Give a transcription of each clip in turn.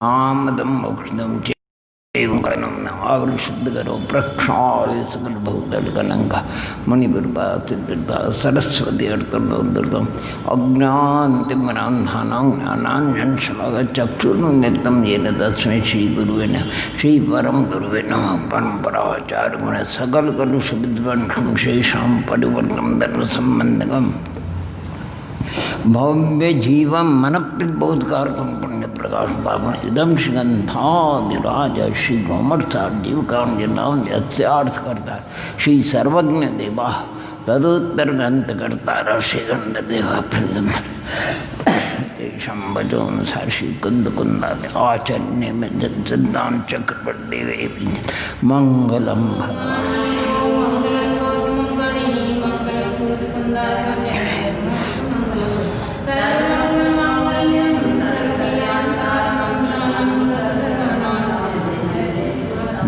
आमदम मोक्षदम चैवं आवृ शुद्ध करो प्रक्षाल सकल बहुदल कलंक मुनिपुरपा सिद्धता सरस्वती अर्थम अज्ञातिमनांधानां ज्ञानांजन शलाघ चक्षुर्नित्यं येन तस्मै श्री गुरुवे नमः श्री परम गुरुवे नमः परंपराचार्य गुण सकल कलुष विद्वंसं शेषां परिवर्तन धर्म संबंधकम भव्य जीवम मनप्रितबोधकारकम पुण्य प्रकाश पावन इदम श्रीगंधादिराज श्री गोमर्सार जीवकांजनाम यत्यार्थ करता श्री सर्वज्ञ देवा तदुत्तर ग्रंथ करता श्रीगंध देवा संबजोनुसार श्री कुंद कुंदा आचरण्य में सिद्धांत चक्रवर्ती मंगलम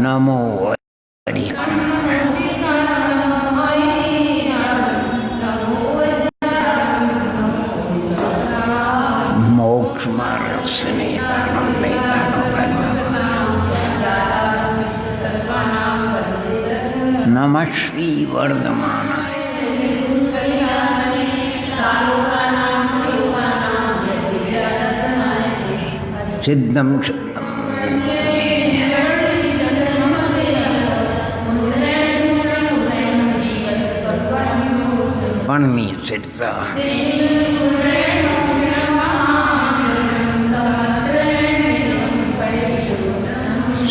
नमो हरि मोक्ष मार्ग से नमः श्री वर्धमानाय सिद्धम पणमी सिरसा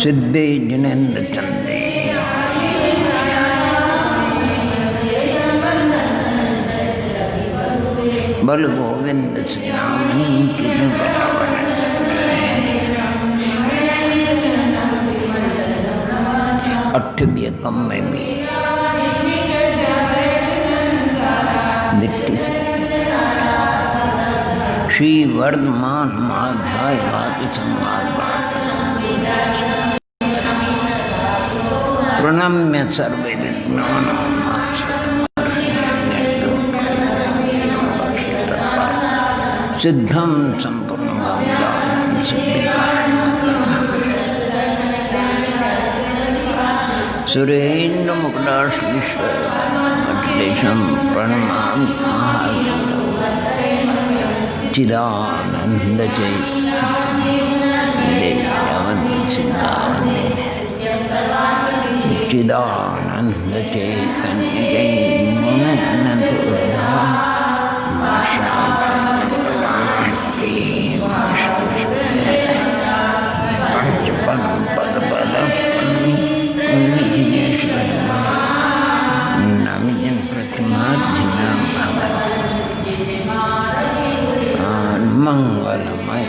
सिद्धे जिनेन्द्र चंदे बल गोविंद श्रीरामनी की अठव्य कम में भी मिट्टी से श्री वर्धमान माध्याय गाति संवाद प्रणम्य सर्वे विज्ञान सिद्धम संपूर्ण सुरेन्द्र मुकुटाश्रीश्वर प्रणमामि महावीर चिदानंद चिदानंद चैतन्य पद पद नामिजन प्रतिमा मंगलमय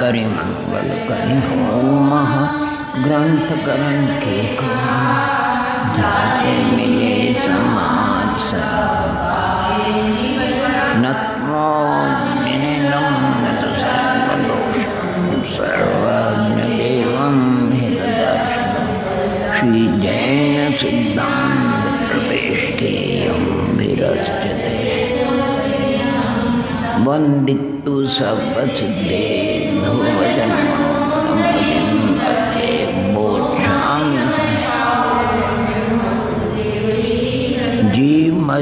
करी मंगल करी होम ग्रंथ करण के जाते मिले समाज नत्मो सर्वज्ञ देवं हितदर्शनं श्री जैन सिद्धांत प्रवेष्टेयं विरच्यते वन्दितु सर्वसिद्धे धोवजन्मोत्तमपतिं पत्ये बोधामि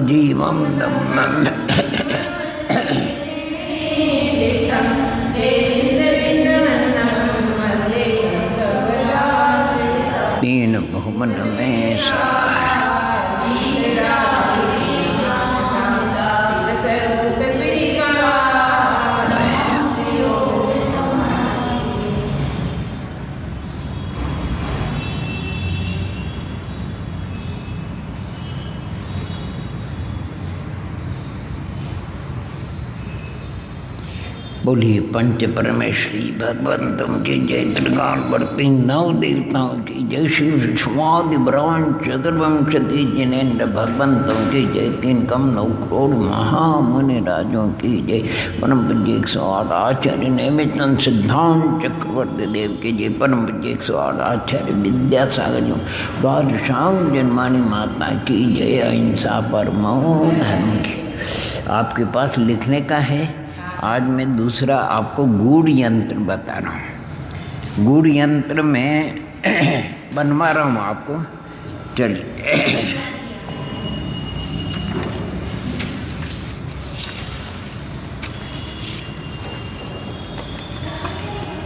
जीवं दम्मं तीन भुवन में बोलिए पंच परमेश्वरी भगवंतों की जय, त्रिकालवर्ती नव देवताओं की जय, शिव विष्णुआदि ब्रह्मांड चतुर्वंशति जिनेन्द्र भगवंतों की जय, 3 कम 9 करोड़ महामुनि राजों की जय, परम पूज्य 108 आचार्य नेमिचंद सिद्धांत चक्रवर्ती देव की जय, परम पूज्य 108 आचार्य विद्यासागर जी द्वादशांग जन्मानी माता की जय, अहिंसा परमो धर्म की। आपके पास लिखने का है। आज मैं दूसरा आपको गूढ़ यंत्र बता रहा हूँ। गूढ़ यंत्र में बनवा रहा हूँ आपको। चलिए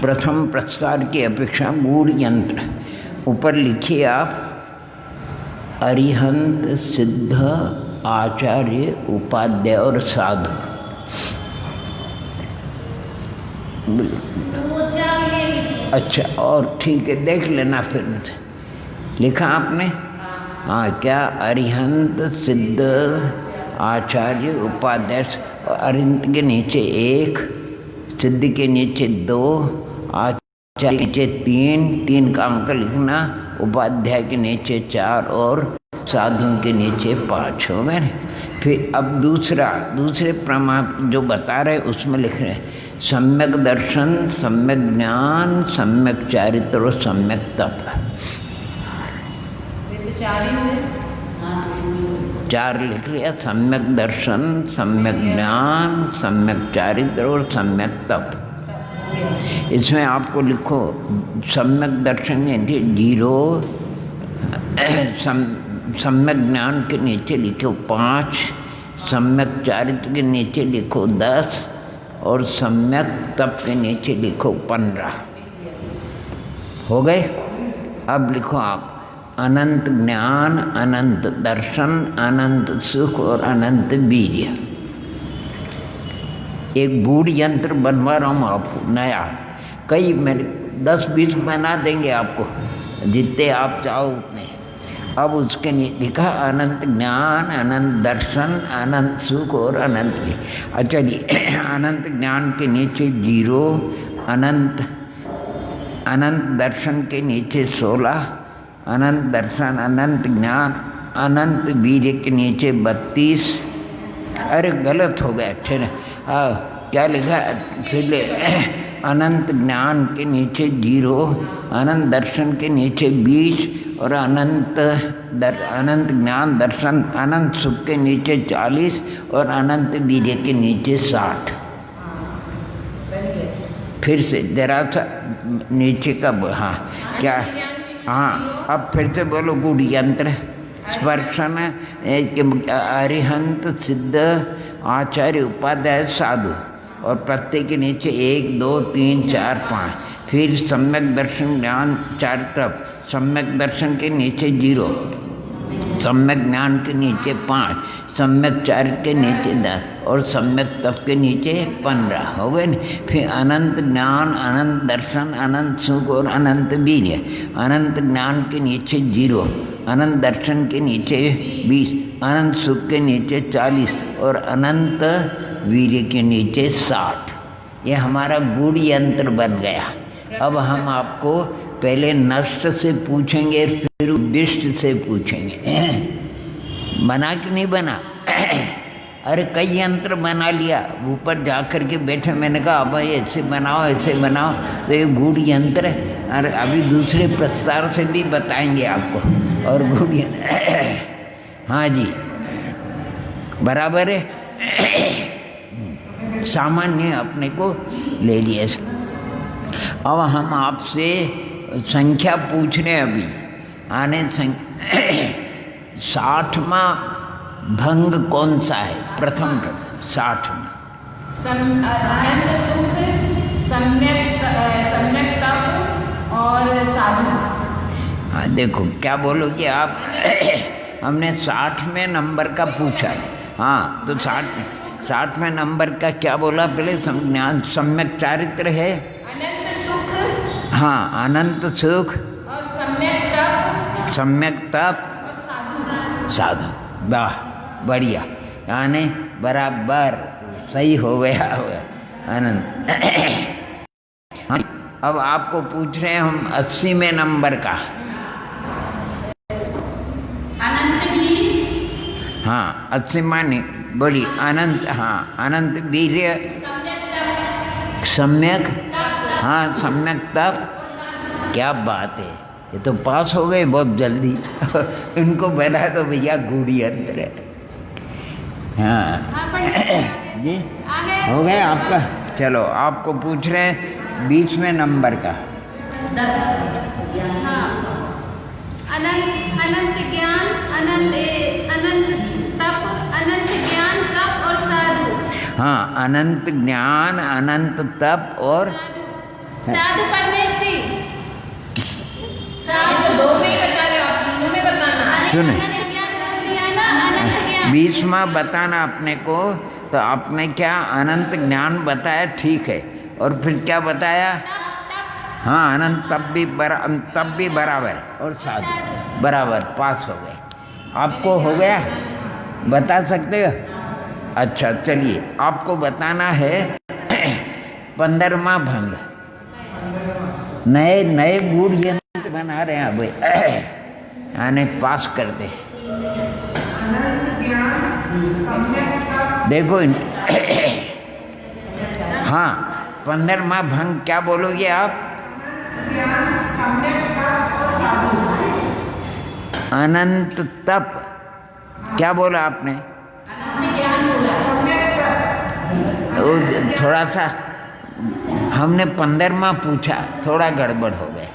प्रथम प्रस्तार की अपेक्षा गूढ़ यंत्र ऊपर लिखिए आप, अरिहंत सिद्ध आचार्य उपाध्याय और साधु। अच्छा, और ठीक है, देख लेना फिर से लिखा आपने। हाँ, क्या अरिहंत सिद्ध आचार्य उपाध्याय, अरिहंत के नीचे 1, सिद्ध के नीचे 2, आचार्य के नीचे 3 का अंक लिखना, उपाध्याय के नीचे 4 और साधु के नीचे 5 हो गए। फिर अब दूसरे प्रमाण जो बता रहे उसमें लिख रहे हैं, सम्यक दर्शन, सम्यक ज्ञान, सम्यक चारित्र और सम्यक तप। 4 लिख लिया, सम्यक दर्शन, सम्यक ज्ञान, सम्यक चारित्र और सम्यक तप। इसमें आपको लिखो सम्यक दर्शन यानी 0, सम्यक ज्ञान के नीचे लिखो 5, सम्यक चारित्र के नीचे लिखो 10 और सम्यक तप के नीचे लिखो 15। हो गए। अब लिखो आप अनंत ज्ञान, अनंत दर्शन, अनंत सुख और अनंत वीर्य। एक गूढ़ यंत्र बनवा रहा हूँ आपको नया। कई मेरे 10-20 बना देंगे आपको, जितने आप चाहो उतने। अब उसके लिखा अनंत ज्ञान, अनंत दर्शन, अनंत सुख और अनंत भी। अच्छा जी, अनंत ज्ञान के नीचे 0, अनंत दर्शन के नीचे 16, अनंत दर्शन, अनंत ज्ञान, अनंत वीर्य के नीचे 32। अरे गलत हो गया, अच्छा क्या लिखा फिर? अनंत ज्ञान के नीचे 0, अनंत दर्शन के नीचे 20 और अनंत ज्ञान दर्शन अनंत सुख के नीचे 40 और अनंत वीर्य के नीचे 60। फिर से जरा सा नीचे का, हाँ क्या, हाँ अब फिर से बोलो गूढ़ यंत्र। स्पर्शन, अरिहंत सिद्ध आचार्य उपाध्याय साधु, और प्रत्येक के नीचे 1, 2, 3, 4, 5। फिर सम्यक दर्शन ज्ञान चारित्र, सम्यक दर्शन के नीचे 0, सम्यक ज्ञान के नीचे 5, सम्यक चारित्र के नीचे 10 और सम्यक तप के नीचे 15। हो गए न। फिर अनंत ज्ञान, अनंत दर्शन, अनंत सुख और अनंत वीर्य। अनंत ज्ञान के नीचे 0, अनंत दर्शन के नीचे 20, अनंत सुख के नीचे 40 और अनंत वीर्य के नीचे 60। ये हमारा गूढ़ यंत्र बन गया। अब हम आपको पहले नष्ट से पूछेंगे, फिर उद्दिष्ट से पूछेंगे, बना कि नहीं बना। अरे कई यंत्र बना लिया, ऊपर जा कर के बैठे, मैंने कहा अब ऐसे बनाओ ऐसे बनाओ, तो ये गूढ़ यंत्र है। अरे अभी दूसरे प्रस्तार से भी बताएंगे आपको। और गूढ़ यंत्र, हाँ जी बराबर है, सामान्य अपने को ले लिया। अब हम आपसे संख्या पूछ रहे हैं अभी। आने 60वां भंग कौन सा है? प्रथम 60वां अनंत सुख, सम्यक तप और साधु। हाँ देखो क्या बोलोगे आप। हमने 60वें नंबर का पूछा है। हाँ तो 60वें नंबर का क्या बोला पहले? ज्ञान, सम्यक चारित्र है, अनंत सुख, हाँ अनंत सुख और सम्यक तप और साधु। वाह बढ़िया, यानी बराबर सही हो गया। अनंत। अब आपको पूछ रहे हैं हम 80वें नंबर का। अनंत भी। हाँ 80 मानी बोली अनंत। हाँ अनंत वीर्य सम्यक। हाँ सम्यक तप। क्या बात है, ये तो पास हो गए बहुत जल्दी। इनको बना तो भैया गूढ़ी अंतर है। हाँ जी हो गया आपका। चलो आपको पूछ रहे हैं 20वें नंबर का। हाँ अनंत अनंत ज्ञान अनंत तप अनंत ज्ञान तप और साधु। हाँ अनंत ज्ञान अनंत तप और साधु परमेष्टि। साधु दो में ही बता रहे हो आप, तीनों में बताना। सुन अनंत ज्ञान बोल दिया ना, अनंत ज्ञान। 20वां बताना अपने को, तो आपने क्या अनंत ज्ञान बताया, ठीक है, और फिर क्या बताया? हाँ अनंत तब भी बराबर और साधु बराबर, पास हो गए। आपको हो गया, बता सकते हो? अच्छा चलिए आपको बताना है 15वां भंग। नए गूढ़ यंत्र बना रहे हैं अब, आने पास कर दे। देखो हाँ 15वां भंग क्या बोलोगे आप? अनंत तप। क्या बोला आपने? थोड़ा सा हमने 15वां पूछा, थोड़ा गड़बड़ हो गए।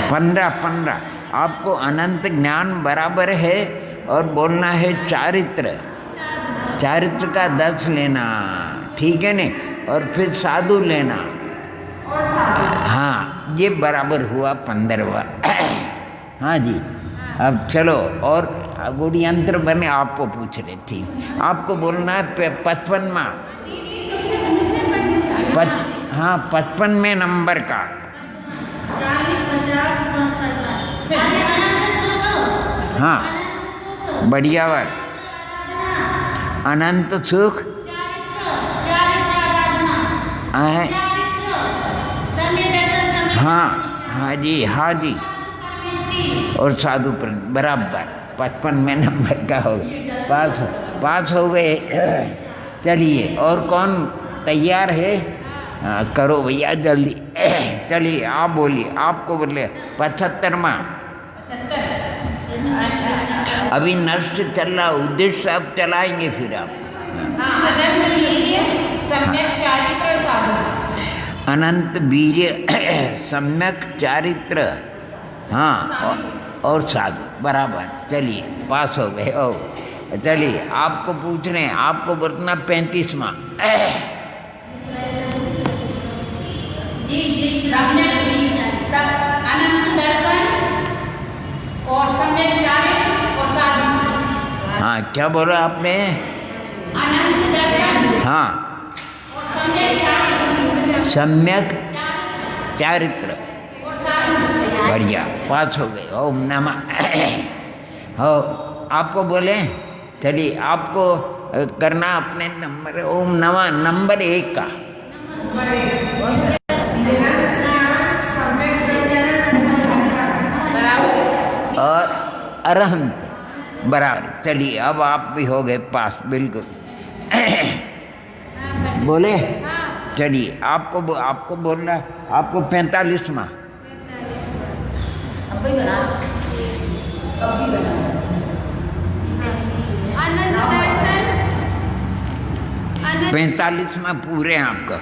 15 आपको अनंत ज्ञान बराबर है और बोलना है चारित्र का 10 लेना, ठीक है ने, और फिर साधु लेना। हाँ ये बराबर हुआ 15वां। हाँ जी अब चलो और गुड़ यंत्र बने आपको पूछ रहे थी। आपको बोलना है 55वां। हाँ 55वें नंबर का। 40, 50, 55। हाँ बढ़िया बात। अनंत सुख हाँ जी और साधु पर बराबर 55वें नंबर का हो गया, पास हो गए। चलिए और कौन तैयार है? करो भैया जल्दी। चलिए आप बोलिए, आपको बोले 75वां। अभी नष्ट चल रहा, उद्देश्य अब चलाएंगे फिर आप। अनंत वीर्य सम्यक चारित्र और साधु। अनंत वीर्य सम्यक चारित्र, हाँ और साधु बराबर। चलिए पास हो गए। ओ चलिए आपको पूछ रहे हैं, आपको बरतना 35वां। अनंत दर्शन और सम्यक चारित्र और साधु। हाँ क्या बोला आपने? अनंत दर्शन हाँ और सम्यक चारित्र। सम्यक चारित्र और साधु। बढ़िया, पास हो गए। ओम नमः। हो आपको बोले, चलिए आपको करना अपने नंबर ओम नमः नंबर 1 का। और अरहंत बराबर। चलिए अब आप भी हो गए पास बिल्कुल। बोले चलिए आपको बोलना, आपको 45वां। अनंत दर्शन 45वां पूरे हैं आपका।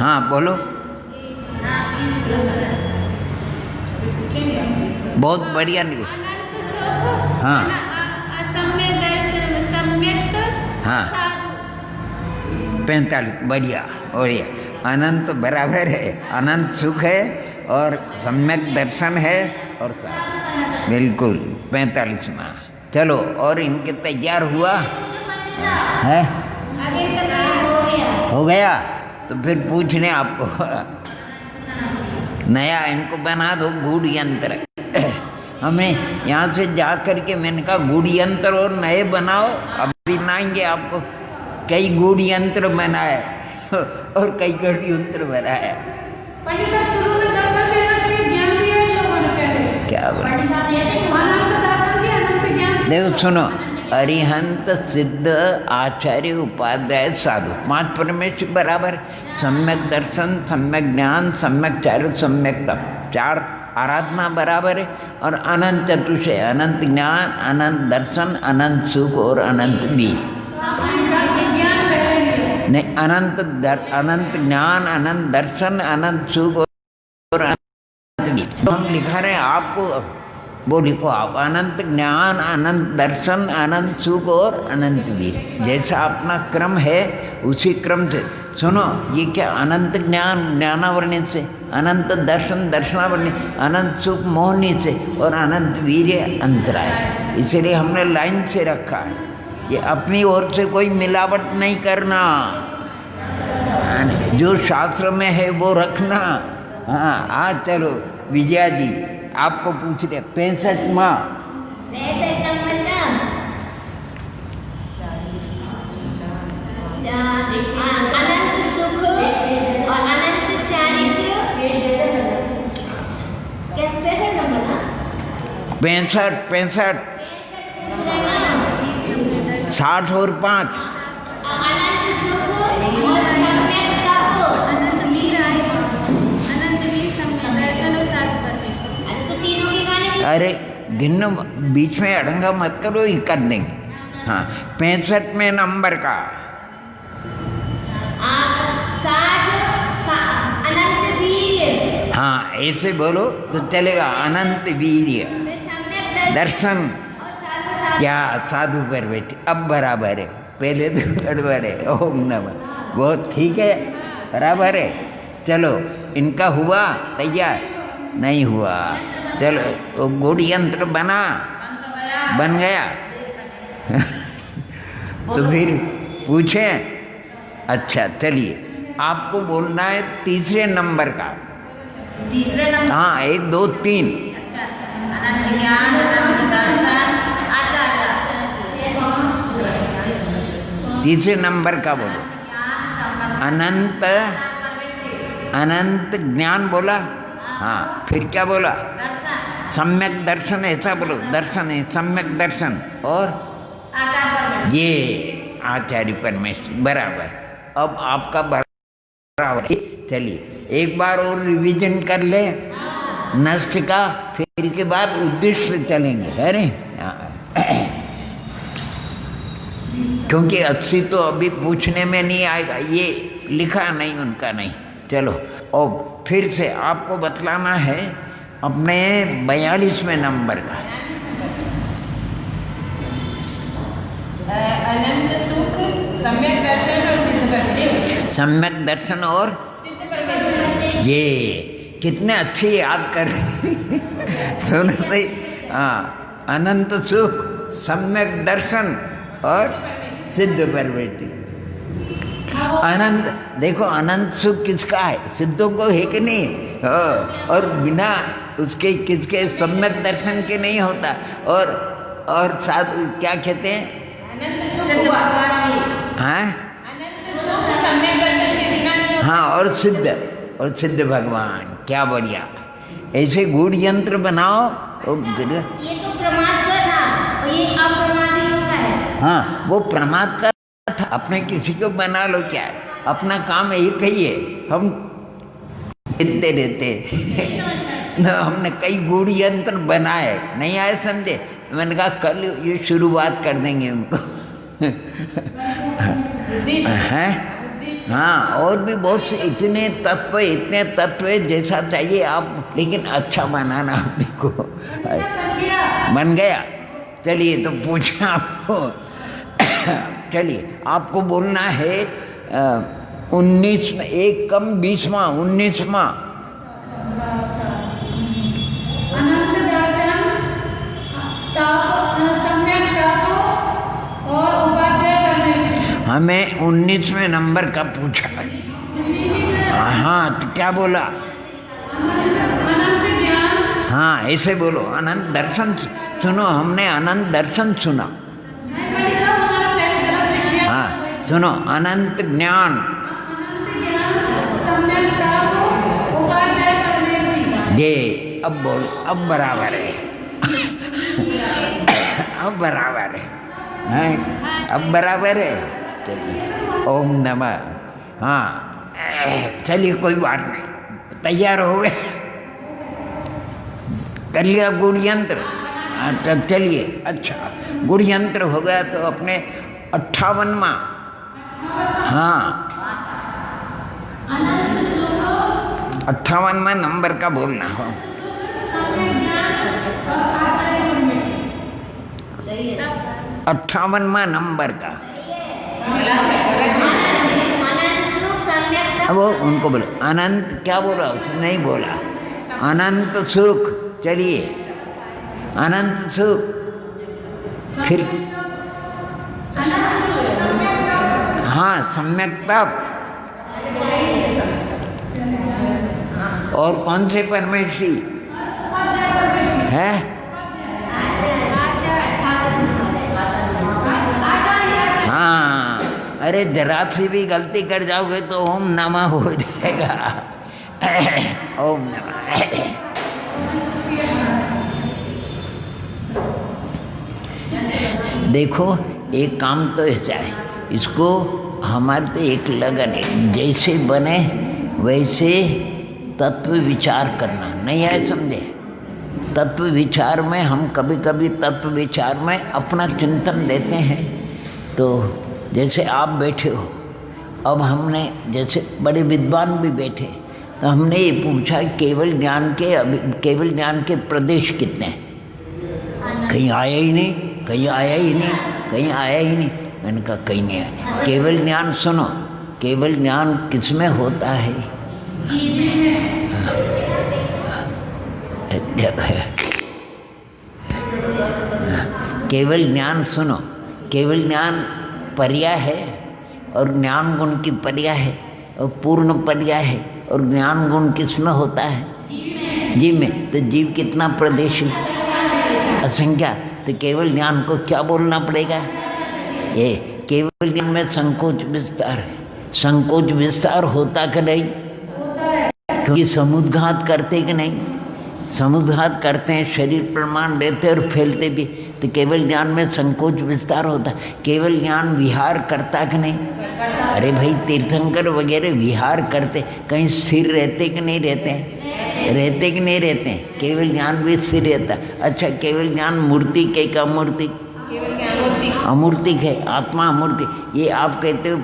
हाँ बोलो। बहुत बढ़िया निकल। अनंत सुख। हाँ। सम्यक दर्शन सम्यक हाँ। साधु। 45 बढ़िया। और ये अनंत बराबर है, अनंत सुख है और सम्यक दर्शन है और साधु बिल्कुल 45वां। चलो और इनके तैयार हुआ है? अभी तक हो गया तो फिर पूछने आपको नया इनको बना दो गूढ़ यंत्र। हमें यहाँ से जा कर के मैंने कहा गुड़ यंत्र और नए बनाओ, अभी बनाएंगे आपको। कई गुड़ यंत्र बनाए और कई गढ़ यंत्र बनाया। पंडित साहब शुरू में दर्शन लेना चाहिए, ज्ञान लिया इन लोगों ने पहले। क्या बोला? पंडित साहब जैसे अनंत दर्शन के अनंत ज्ञान से देखो सुनो, अरिहंत सिद्ध आचार्य उपाध्याय साधु, 5 परमेश्वर बराबर। सम्यक दर्शन, सम्यक ज्ञान, सम्यक चारित्र, सम्यक तप, 4 आराधना बराबर है। और अनंत चतुष्टय, अनंत ज्ञान, अनंत दर्शन, अनंत सुख और अनंत वीर। ज्ञान पहले लिया नहीं, अनंत ज्ञान, अनंत दर्शन, अनंत सुख और अनंत वीर। तो हम लिखा रहे हैं आपको, वो लिखो आप, अनंत ज्ञान, अनंत दर्शन, अनंत सुख और अनंत वीर। जैसा अपना क्रम है उसी क्रम से सुनो। ये क्या, अनंत ज्ञान ज्ञानावर्णित से, अनंत दर्शन दर्शनावर्णित, अनंत सुख मोहनी से और अनंत वीर्य अंतराय से। इसलिए हमने लाइन से रखा है। ये अपनी ओर से कोई मिलावट नहीं करना, जो शास्त्र में है वो रखना। हाँ, आज चलो विजया जी आपको पूछ रहे 65वां 65 नंबर का अनंत सुख और अनंत चारित्र। क्या 65 नंबर ना? 65 60 और 5 अनंत सुख और सम्यक तप, अनंत वीर, अनंत वीर, सम्यक दर्शन और सात परमेश्वर। अरे तो तीनों के गाने। अरे गिनो, बीच में अड़ंगा मत करो, ही कर देंगे। हाँ, 65वें नंबर का 60 अनंत वीर्य। हाँ, ऐसे बोलो तो चलेगा। अनंत वीर्य, सम्यक दर्शन, और सर्व क्या साधु पर बैठे, अब बराबर है। पहले तो गड़बड़ है। ओम नमः, बहुत ठीक है, बराबर है। चलो, इनका हुआ तैयार? नहीं हुआ। चलो, वो गुड़ यंत्र बन गया तो फिर पूछें। अच्छा चलिए, आपको बोलना है तीसरे नंबर का। तीसरे नंबर। हाँ, 1 2 3 अनंत ज्ञान, अनंत दर्शन। अच्छा, तीसरे नंबर का बोलो। अनंत ज्ञान बोला। हाँ, फिर क्या बोला? सम्यक दर्शन, ऐसा बोलो। दर्शन है सम्यक दर्शन, और ये आचार्य परमेश्वर बराबर। अब आपका बराबर। चलिए एक बार और रिवीजन कर ले नष्ट का, फिर इसके बाद उद्देश्य से चलेंगे, है नहीं? क्योंकि 80 तो अभी पूछने में नहीं आएगा, ये लिखा नहीं उनका नहीं। चलो, और फिर से आपको बतलाना है अपने 42वें नंबर का। अनंत सुख, सम्यक दर्शन और सिद्ध परमेश्वर। सम्यक दर्शन और सिद्ध परमेश्वर। ये कितने अच्छे याद कर सुनो सही। हाँ, अनंत सुख, सम्यक दर्शन और सिद्ध परमेश्वर। अनंत, देखो अनंत सुख किसका है? सिद्धों को है कि नहीं? और बिना उसके किसके सम्यक दर्शन के नहीं होता। और साथ क्या कहते हैं? अनंत सुख हाँ, अनंत सुख सम्यक दर्शन के बिना नहीं होता। हाँ, और सिद्ध भगवान, क्या बढ़िया। ऐसे गुड़ यंत्र बनाओ। ये तो प्रमाद का था और ये अप्रमादियों का है। हाँ, वो प्रमाद का था। अपने किसी को बना लो, क्या है? अपना काम एक ही है, हम देते रहते तो हमने कई गुड़ यंत्र बनाए, नहीं आए समझे? तो मैंने कहा कल ये शुरुआत कर देंगे उनको हैं? हाँ, और भी बहुत से इतने तत्व जैसा चाहिए आप, लेकिन अच्छा बनाना अपने को। बन गया। चलिए, तो पूछा आपको। चलिए, आपको बोलना है 19, एक कम 20वां 19वां। अनंत दर्शन, तप, सम्यक तप और उपाध्याय परमेश्वर। हमें 19वें नंबर का पूछा है। हाँ, तो क्या बोला? अनंत ज्ञान, हाँ ऐसे बोलो, अनंत दर्शन सुनो, हमने अनंत दर्शन सुना। नहीं पंडित साहब, हमारा पहले तरफ लिख दिया। हाँ सुनो, अनंत ज्ञान, अनंत ज्ञान सम्यक तप उपाध्याय परमेष्टि। ये अब बोलो, अब बराबर है। अब बराबर है, अब बराबर है। चलिए ओम नमः। हाँ चलिए कोई बात नहीं, तैयार हो गए, कर लिया गुड़ यंत्र। तो चलिए, अच्छा गुड़ यंत्र हो गया तो अपने 58वां, हाँ 58वां नंबर का बोलना हो। 58वां नंबर का, अनंत सुख सम्यक तप। अब वो उनको बोलो, अनंत क्या बोला, उसने नहीं बोला अनंत सुख। चलिए अनंत सुख, फिर हाँ सम्यक तप, और कौन से परमेश्वरी है? हाँ, अरे जरा सी भी गलती कर जाओगे तो ओम नमः हो जाएगा। ओम नमः। देखो एक काम तो ऐसा है, इसको हमारे तो एक लगन है, जैसे बने वैसे तत्व विचार करना, नहीं है समझे? तत्व विचार में हम कभी कभी तत्व विचार में अपना चिंतन देते हैं। तो जैसे आप बैठे हो, अब हमने जैसे बड़े विद्वान भी बैठे, तो हमने ये पूछा केवल ज्ञान के प्रदेश कितने हैं? कहीं आया ही नहीं, कहीं आया ही नहीं, कहीं आया ही नहीं। मैंने कहा कहीं नहीं आया। केवल ज्ञान सुनो, केवल ज्ञान किसमें होता है? केवल ज्ञान सुनो, केवल ज्ञान पर्याय है, और ज्ञान गुण की पर्याय है, और पूर्ण पर्याय है। और ज्ञान गुण किसमें होता है? जीव में। तो जीव कितना प्रदेश है? असंख्या। तो केवल ज्ञान को क्या बोलना पड़ेगा? ये केवल ज्ञान में संकोच विस्तार, संकोच विस्तार होता कि नहीं? क्योंकि समुद्घात करते कि नहीं? समुद्घात करते हैं, शरीर प्रमाण देते और फैलते भी। तो केवल ज्ञान में संकोच विस्तार होता है। केवल ज्ञान विहार करता कि नहीं? अरे भाई तीर्थंकर वगैरह विहार करते, कहीं स्थिर रहते कि नहीं रहते हैं? रहते कि नहीं रहते हैं? केवल ज्ञान भी स्थिर रहता है। अच्छा केवल ज्ञान मूर्ति के का मूर्ति? अमूर्तिक है, आत्मा अमूर्ति। ये आप कहते हो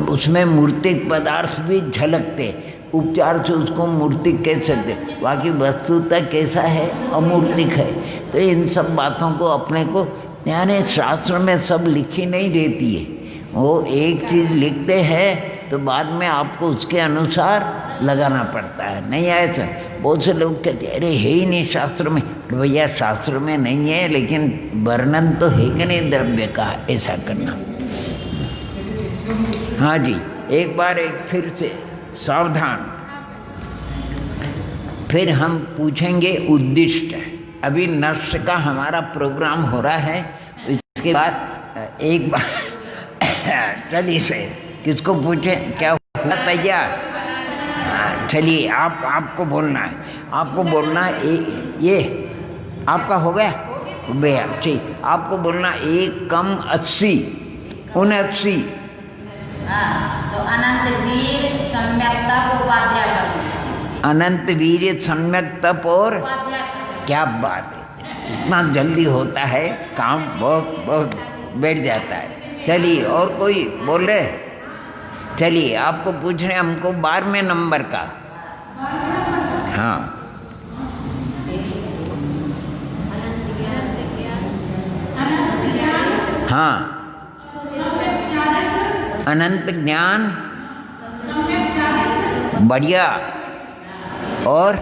उसमें मूर्तिक पदार्थ भी झलकते, उपचार से उसको मूर्तिक कह सकते, बाकी वस्तुतः कैसा है? अमूर्तिक है। तो इन सब बातों को अपने को, यानी शास्त्र में सब लिखी नहीं रहती है। वो एक चीज़ लिखते हैं तो बाद में आपको उसके अनुसार लगाना पड़ता है, नहीं है ऐसा? बहुत से लोग कहते हैं अरे है ही नहीं शास्त्र में। भैया शास्त्र में नहीं है, लेकिन वर्णन तो है कि नहीं द्रव्य का, ऐसा करना। हाँ जी, एक बार एक फिर से सावधान। फिर हम पूछेंगे उद्दिष्ट। अभी नर्स का हमारा प्रोग्राम हो रहा है, इसके बाद एक बार चलिए से किसको पूछें, क्या हुआ तैयार? चलिए आपको बोलना है, आपको बोलना है। ये आपका हो गया भैया? ठीक, आपको बोलना 1 कम 80 79। तो अनंत वीर सम्यक तप उपाध्याय का। अनंत वीर सम्यक तप और क्या बात है, इतना जल्दी होता है काम, बहुत बैठ जाता है। चलिए और कोई बोल रहे? चलिए आपको पूछ रहे हमको 12वें नंबर का। हाँ हाँ, अनंत ज्ञान, बढ़िया, और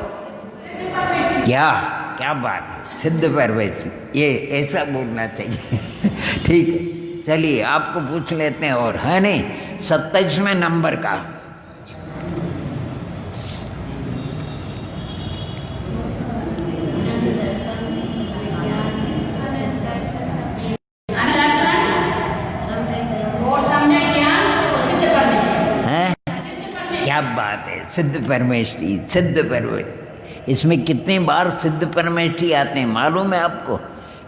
क्या बात है, सिद्ध परवेश, ये ऐसा बोलना चाहिए। ठीक है, चलिए आपको पूछ लेते हैं और, है नहीं? 27वें नंबर का। क्या बात है, सिद्ध परमेष्टि, सिद्ध परमेष्टि। इसमें कितनी बार सिद्ध परमेष्टि आते हैं मालूम है आपको?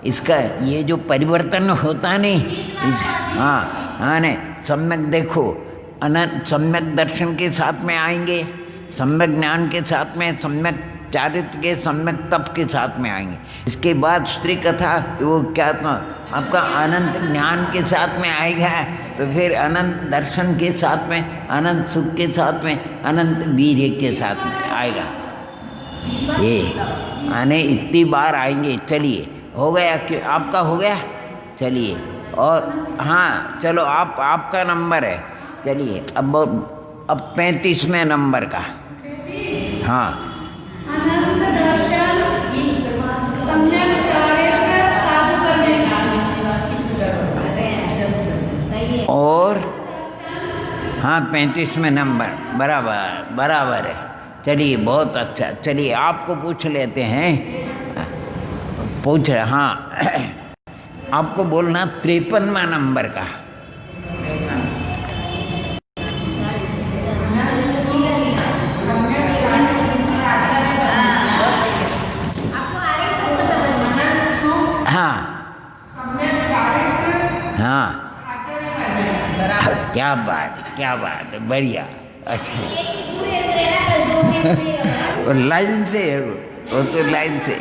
इसका ये जो परिवर्तन होता नहीं, हाँ नहीं, सम्यक देखो, अनंत सम्यक दर्शन के साथ में आएंगे, सम्यक ज्ञान के साथ में, सम्यक चारित्र के, सम्यक तप के साथ में आएंगे। इसके बाद श्री कथा वो क्या था आपका अनंत ज्ञान के साथ में आएगा, तो फिर अनंत दर्शन के साथ में, अनंत सुख के साथ में, अनंत वीर्य के साथ में आएगा। ये आने इतनी बार आएंगे। चलिए हो गया कि आपका हो गया? चलिए, और हाँ चलो आपका नंबर है। चलिए अब 35वें नंबर का। हाँ, अनंत दर्शन सम्यक चारित्र साधु परमेश्वर। और हाँ 35वें नंबर बराबर है। चलिए बहुत अच्छा। चलिए आपको पूछ लेते हैं, पूछ रहे, हाँ आपको बोलना 53वां नंबर का। हाँ हाँ, क्या बात है, बढ़िया। अच्छा और लाइन से है वो तो लाइन से।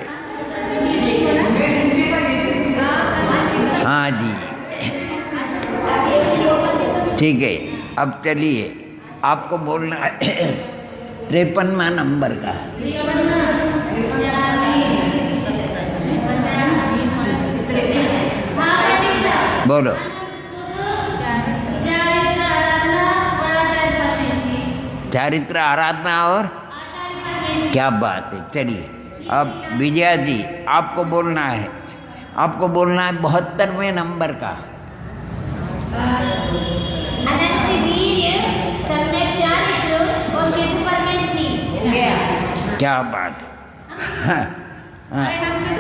हाँ जी ठीक है। अब चलिए आपको बोलना है 53वां नंबर का। बोलो। चारित्र आराधना और क्या बात है। चलिए अब विजया जी आपको बोलना है, 72वें नंबर का। अनंत वीर्य सम्यक चारित्र और चेतु परमेष्टि। क्या बात।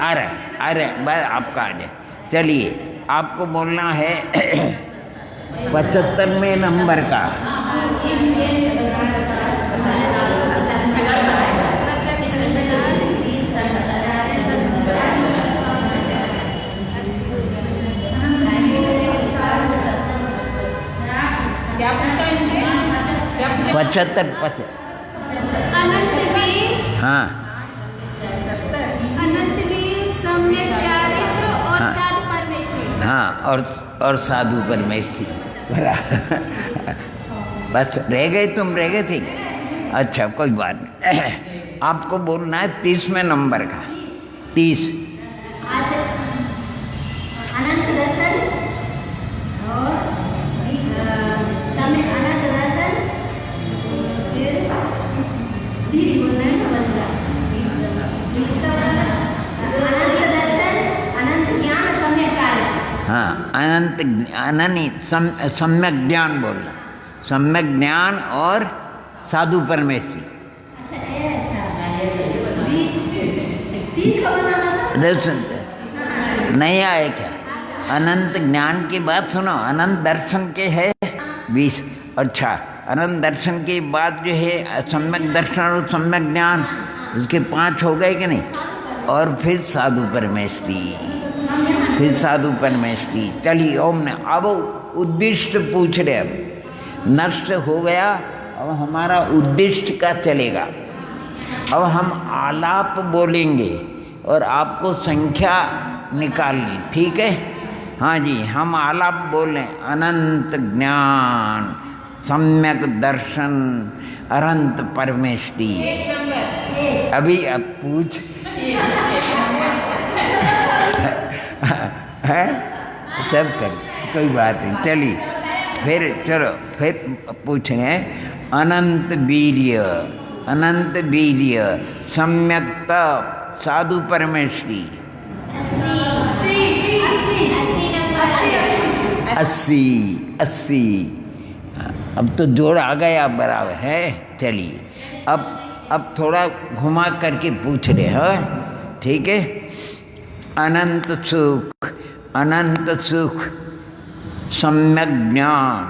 अरे बस आपका आ जाए। चलिए आपको बोलना है 75वें नंबर का। क्या पूछा इनसे? क्या पूछा? 75। अनंत वीर, हाँ अनंत वीर सम्यक चारित्र और हाँ। साधु परमेष्टि। हाँ और साधु परमेष्टि। बस रह गए थे। अच्छा कोई बात नहीं। आपको बोलना है 30वें नंबर का। 30। अनंत दर्शन और सम्यक अनंत दर्शन, फिर 30 बोलना है, समझ लो। अनंत दर्शन, अनंत ज्ञान, सम्यक चारित्र। हाँ सम्यक ज्ञान बोलना, सम्यक ज्ञान और साधु परमेष्टि। अच्छा ऐसा 30 का बनाना नहीं आए क्या? अनंत ज्ञान की बात सुनो। अनंत दर्शन के है 20। अच्छा अनंत दर्शन के बाद जो है सम्यक दर्शन और सम्यक ज्ञान, इसके 5 हो गए कि नहीं? और फिर साधु परमेष्टि। चलिए ओम ने अब उद्दिष्ट पूछ रहे। अब नष्ट हो गया, अब हमारा उद्दिष्ट का चलेगा। अब हम आलाप बोलेंगे और आपको संख्या निकालनी, ठीक है? हाँ जी, हम आलाप बोलें। अनंत ज्ञान, सम्यक दर्शन, अनंत परमेष्टि। अभी अब पूछ है सब कर, कोई बात नहीं। चलिए फिर पूछ रहे हैं। अनंत वीर्य सम्यक तप साधु परमेष्टि। 80। अब तो जोड़ आ गया बराबर है। चलिए अब थोड़ा घुमा करके पूछ रहे हैं, ठीक है? अनंत सुख सम्यक ज्ञान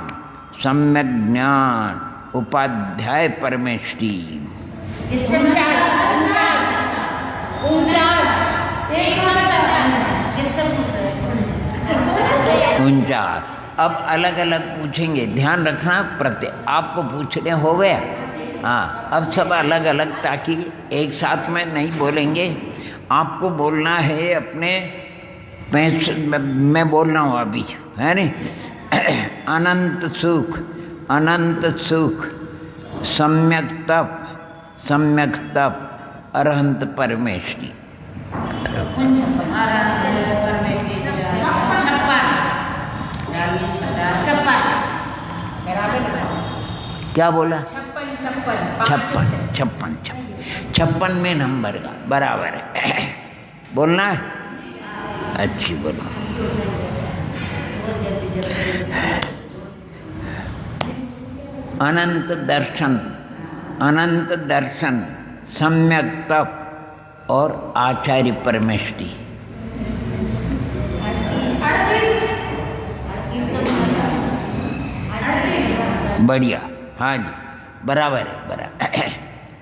उपाध्याय परमेष्टि। इससे 49। अब अलग अलग पूछेंगे, ध्यान रखना, प्रत्येक आपको पूछने हो गया। हाँ, अब सब अलग अलग, ताकि एक साथ में नहीं बोलेंगे। आपको बोलना है अपने मैं बोल रहा हूँ अभी, है नहीं? अनंत सुख, अनंत सुख, सम्यक तप, सम्यक तप, अरहंत परमेष्टि। क्या बोला? 56 में नंबर का बराबर है। बोलना है? अच्छी बोलो। अनंत दर्शन, अनंत दर्शन, सम्यक तप और आचार्य परमेष्टि। बढ़िया, हाँ जी, बराबर है, बराबर।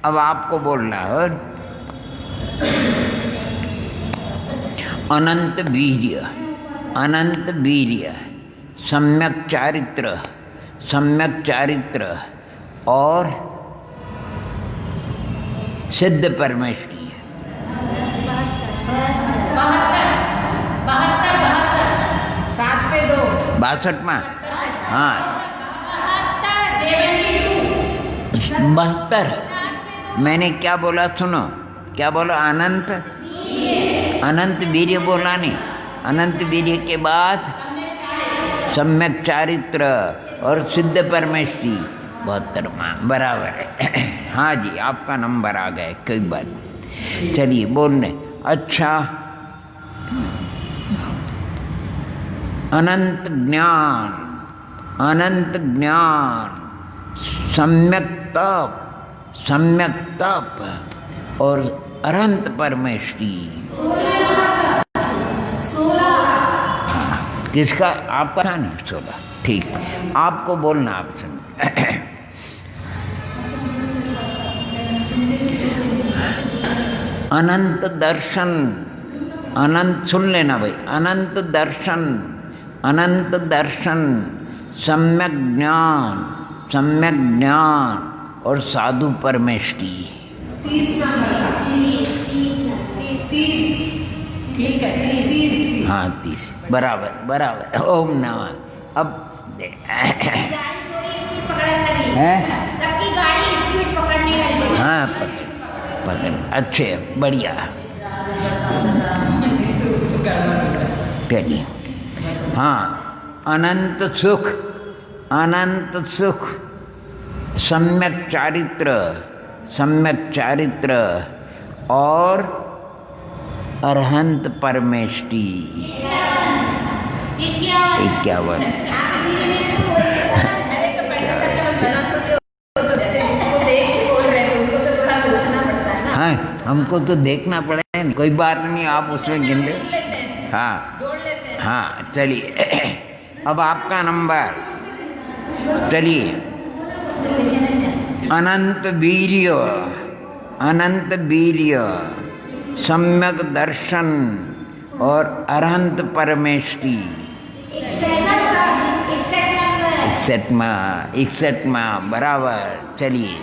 अब आपको बोलना है अनंत वीर्य, अनंत वीर्य, सम्यक चारित्र, सम्यक चारित्र और सिद्ध परमेष्टि। 62 में, हाँ 72। मैंने क्या बोला सुनो, क्या बोला? अनंत, अनंत वीर्य बोला नहीं, अनंत वीर्य के बाद सम्यक चारित्र और सिद्ध परमेष्टि 72। बराबर है। हाँ जी, आपका नंबर आ गया, कोई बात नहीं। चलिए बोलने। अच्छा, अनंत ज्ञान, अनंत ज्ञान, सम्यक तप, सम्यक तप और अरहंत परमेष्टि। 16। किसका? आपका था नहीं? 16, ठीक। आपको बोलना, आप सुन। अनंत दर्शन, अनंत, सुन लेना भाई, अनंत दर्शन, अनंत दर्शन, सम्यक ज्ञान, सम्यक ज्ञान और साधु परमेष्टि। 30 ठीक है, 30। हाँ 30, बराबर बराबर। ओम नमः। अब गाड़ी थोड़ी स्पीड पकड़ने लगी है, सबकी गाड़ी स्पीड पकड़ने लगी। हाँ पकड़, पकड़, अच्छे, बढ़िया। चलिए, हाँ, अनंत सुख, अनंत सुख, सम्यक चारित्र, सम्यक चारित्र और अरहंत परमेष्टि। 51। हाँ, हमको तो देखना पड़ेगा, कोई बात नहीं, आप उसमें गिन ले। हाँ हाँ, चलिए। अब आपका नंबर, चलिए। अनंत वीर्य, अनंत वीर्य, सम्यक दर्शन और अरहंत परमेष्टि। 61 बराबर। चलिए,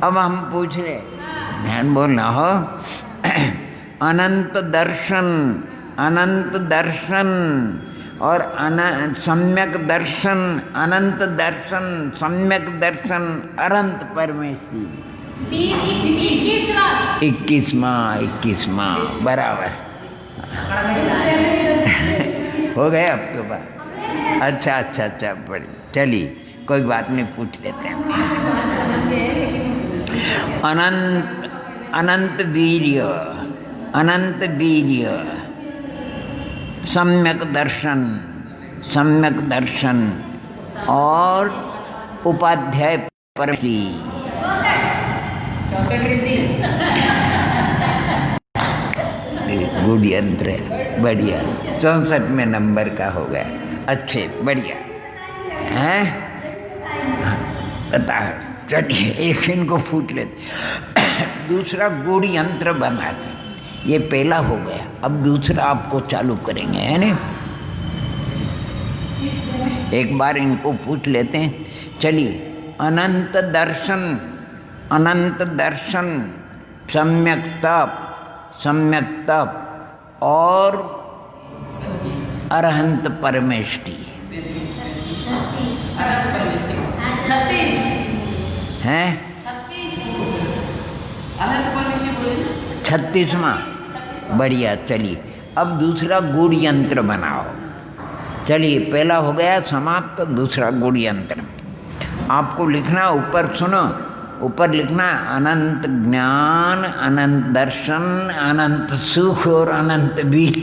अब हम पूछ रहे, ध्यान बोलना हो। अनंत दर्शन, अनंत दर्शन और सम्यक दर्शन, अनंत दर्शन, सम्यक दर्शन, अरहंत परमेष्टि। 21 बराबर। हो गए आपके पास? अच्छा अच्छा अच्छा, बड़ी। चलिए, कोई बात नहीं, पूछ लेते हैं। अनंत, अनंत वीर्य, अनंत वीर्य, सम्यक दर्शन, सम्यक दर्शन और उपाध्याय परमेष्टि। 64 गुड यंत्र है, बढ़िया। 64 में नंबर का हो गया। अच्छे, बढ़िया हैं, बता। चलिए एक इनको फूट लेते। दूसरा गुड़ यंत्र बनाते, ये पहला हो गया। अब दूसरा आपको चालू करेंगे, है ना। एक बार इनको पूछ लेते हैं। चलिए, अनंत दर्शन, अनंत दर्शन, सम्यक तप, सम्यक तप और अरहंत परमेष्टि 36 हैं। 36वां, बढ़िया। चलिए अब दूसरा गुड़ यंत्र बनाओ। चलिए पहला हो गया समाप्त, दूसरा गुड़ यंत्र। आपको लिखना, ऊपर सुनो, ऊपर लिखना अनंत ज्ञान, अनंत दर्शन, अनंत सुख और अनंत वीर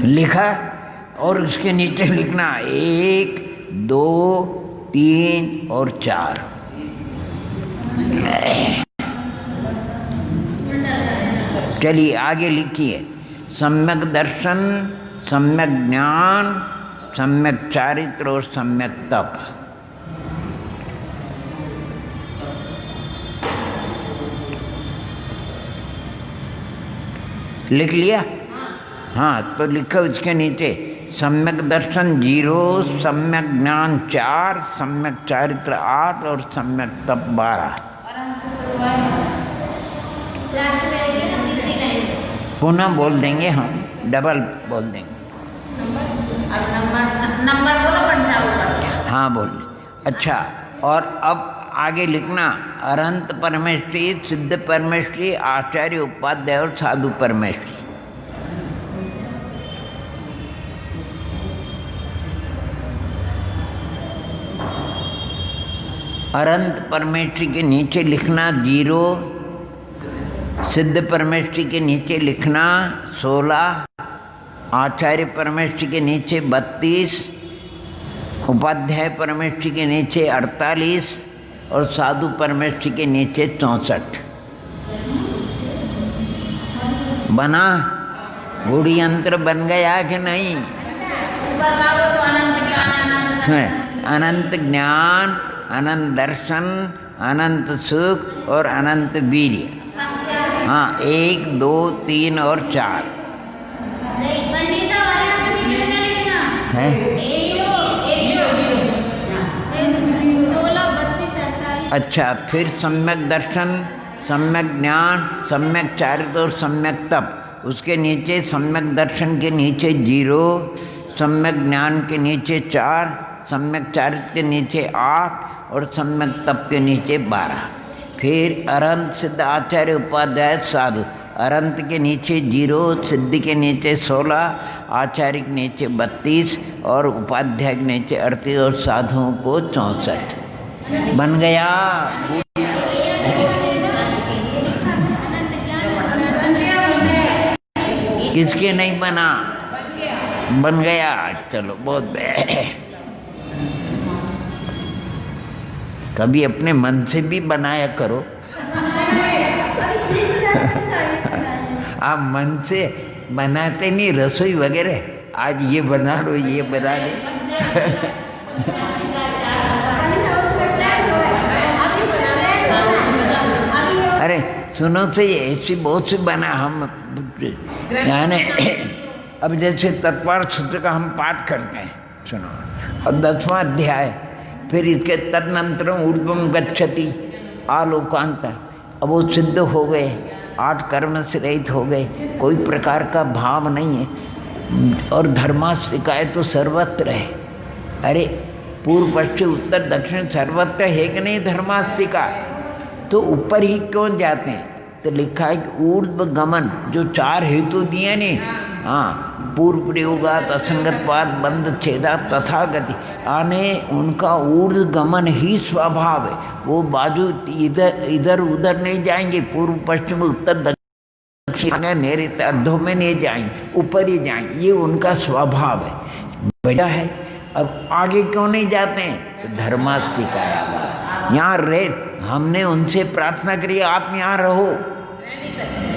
लिखा। और उसके नीचे लिखना 1, 2, 3 और 4। चलिए आगे लिखिए। सम्यक दर्शन, सम्यक ज्ञान, सम्यक चारित्र और सम्यक तप। लिख लिया? हाँ, तो लिखो इसके नीचे सम्यक दर्शन 0, सम्यक ज्ञान 4, सम्यक चारित्र 8 और सम्यक तप 12। पुनः बोल देंगे हम, डबल बोल देंगे। नंबर बोलो, पंचावन। हाँ बोल। अच्छा, और अब आगे लिखना अनंत परमेष्टि, सिद्ध परमेष्टि, आचार्य उपाध्याय और साधु परमेष्टि। अनंत परमेष्टि के नीचे लिखना 0, सिद्ध परमेष्टि के नीचे लिखना 16, आचार्य परमेष्टि के नीचे 32, उपाध्याय परमेष्टि के नीचे 48 और साधु परमेष्टि के नीचे 64। बना? गुड़ यंत्र बन गया कि नहीं? अनंत ज्ञान, अनंत दर्शन, अनंत सुख और अनंत वीर्य। हाँ, 1, 2, 3 और 4 है। 16, 32, 48। अच्छा, फिर सम्यक दर्शन, सम्यक ज्ञान, सम्यक चारित्र और सम्यक तप। उसके नीचे सम्यक दर्शन के नीचे 0, सम्यक ज्ञान के नीचे 4, सम्यक चारित्र के नीचे 8 और सम्यक तप के नीचे 12। फिर अरहंत, सिद्ध, आचार्य, उपाध्याय, साधु। अरहंत के नीचे 0, सिद्ध के नीचे 16, आचार्य के नीचे 32 और उपाध्याय के नीचे 38 और साधुओं को 64। बन गया? किसके नहीं बना? बन गया। चलो बहुत कभी अपने मन से भी बनाया करो। आप मन से बनाते नहीं रसोई वगैरह, आज ये बना लो, ये बना लो। अरे सुनो तो ये ऐसी बहुत सी बना। हम यानी अब जैसे तत्पर सूत्र का हम पाठ करते हैं, सुनो, अब 10वां अध्याय, फिर इसके तदनंतर ऊर्ध्वं गच्छति आलोकांत। अब वो सिद्ध हो गए, 8 कर्म से रहित हो गए, कोई प्रकार का भाव नहीं है। और धर्मास्तिकाएँ तो सर्वत्र है। अरे पूर्व पश्चिम उत्तर दक्षिण सर्वत्र है कि नहीं धर्मास्तिका? तो ऊपर ही क्यों जाते हैं? तो लिखा है कि ऊर्ध्व गमन, जो 4 हेतु दिए नहीं, हाँ, पूर्व प्रयोगात, असंगतवाद, बंध छेदा, तथागति, आने उनका ऊर्ध्व गमन ही स्वभाव है। वो बाजू इधर उधर नहीं जाएंगे, पूर्व पश्चिम उत्तर दक्षिण नैऋत अधों में नहीं जाएंगे, ऊपर ही जाएंगे, ये उनका स्वभाव है। बढ़िया है। अब आगे क्यों नहीं जाते हैं? तो धर्मास्तिकाया यहाँ रहे। हमने उनसे प्रार्थना करी आप यहाँ रहो,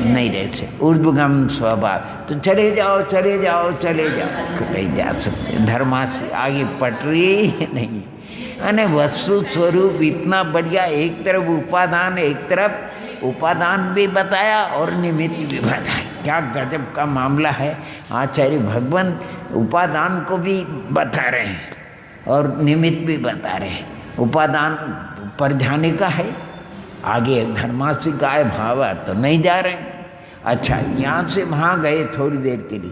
नहीं रह सकते, ऊर्ध्वगम स्वभाव। तो चले जाओ चले जाओ चले जाओ, नहीं जा सकते। धर्मास्तिक आगे पटरी नहीं। अने वस्तु स्वरूप इतना बढ़िया, एक तरफ उपादान, एक तरफ उपादान भी बताया और निमित्त भी बताया। क्या गजब का मामला है। आचार्य भगवान उपादान को भी बता रहे हैं और निमित्त भी बता रहे हैं। उपादान पर जाने का है, आगे धर्मास्ति काय भावा तो नहीं जा रहे हैं। अच्छा, यहाँ से वहाँ गए थोड़ी देर के लिए,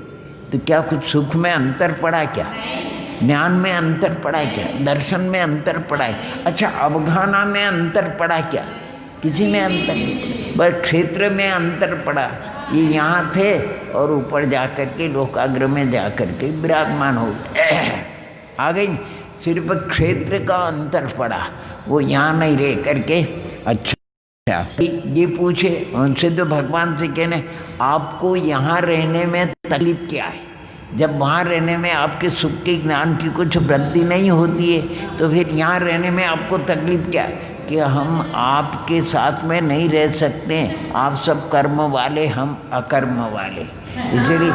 तो क्या कुछ सुख में अंतर पड़ा क्या? ज्ञान में अंतर पड़ा क्या? दर्शन में अंतर पड़ा है? अच्छा, अवगाहना में अंतर पड़ा क्या? किसी में अंतर नहीं, बस क्षेत्र में अंतर पड़ा। ये यहाँ थे और ऊपर जा कर के लोकाग्र में जा कर के विराजमान हो गए। आ गई, सिर्फ क्षेत्र का अंतर पड़ा, वो यहाँ नहीं रह करके। अच्छा, ये पूछे उनसे तो भगवान से कहने, आपको यहाँ रहने में तकलीफ क्या है? जब वहाँ रहने में आपके सुख के ज्ञान की कुछ वृद्धि नहीं होती है, तो फिर यहाँ रहने में आपको तकलीफ क्या है? कि हम आपके साथ में नहीं रह सकते, आप सब कर्म वाले, हम अकर्म वाले, इसलिए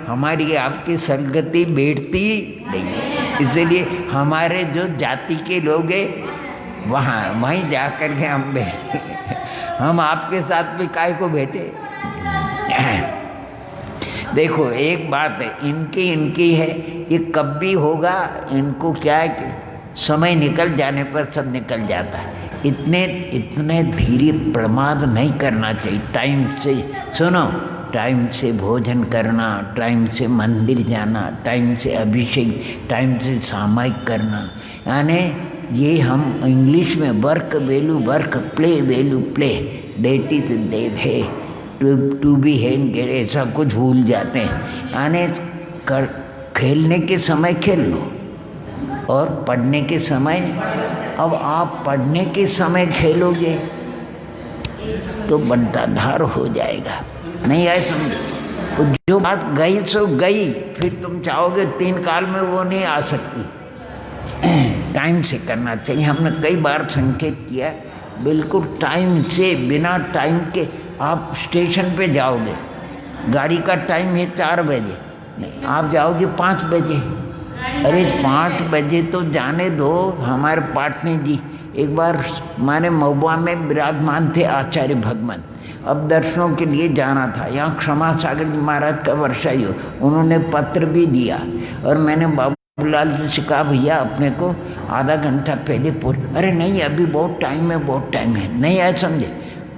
हमारी आपकी संगति बैठती नहीं। इसलिए हमारे जो जाति के लोग हैं वहीं जा कर के हम बैठे, हम आपके साथ भी काय को बैठे। देखो एक बात है, इनकी है, ये कब भी होगा, इनको क्या है कि समय निकल जाने पर सब निकल जाता है। इतने धीरे प्रमाद नहीं करना चाहिए। टाइम से सुनो, टाइम से भोजन करना, टाइम से मंदिर जाना, टाइम से अभिषेक, टाइम से सामायिक करना, यानी ये हम इंग्लिश में work value work, play value play, that is देव है, टू बी हैंड गेट, ऐसा कुछ भूल जाते हैं। यानी खेलने के समय खेल लो और पढ़ने के समय, अब आप पढ़ने के समय खेलोगे तो बंटाधार हो जाएगा। नहीं आए समझो, जो बात गई सो गई, फिर तुम चाहोगे 3 काल में वो नहीं आ सकती। टाइम से करना चाहिए। हमने कई बार संकेत किया, बिल्कुल टाइम से, बिना टाइम के आप स्टेशन पे जाओगे, गाड़ी का टाइम है 4 बजे, नहीं आप जाओगे 5 बजे। अरे 5 बजे तो जाने दो। हमारे पाटनी जी एक बार माने महुआ में विराजमान थे आचार्य भगवान, अब दर्शनों के लिए जाना था। यहाँ क्षमा सागर जी महाराज का वर्षा ही हो, उन्होंने पत्र भी दिया और मैंने बाबूलाल जी से कहा भैया अपने को आधा घंटा पहले पहुँच। अरे नहीं अभी बहुत टाइम है, बहुत टाइम है। नहीं आए समझे,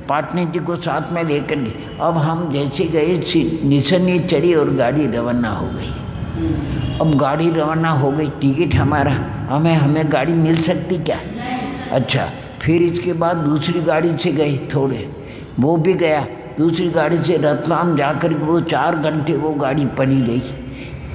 पाटनी जी को साथ में लेकर के अब हम जैसे गए निशानी चढ़ी और गाड़ी रवाना हो गई। अब गाड़ी रवाना हो गई, टिकट हमारा, हमें गाड़ी मिल सकती क्या? अच्छा, फिर इसके बाद दूसरी गाड़ी से गए थोड़े, वो भी गया। दूसरी गाड़ी से रतलाम जाकर वो 4 घंटे वो गाड़ी पड़ी रही,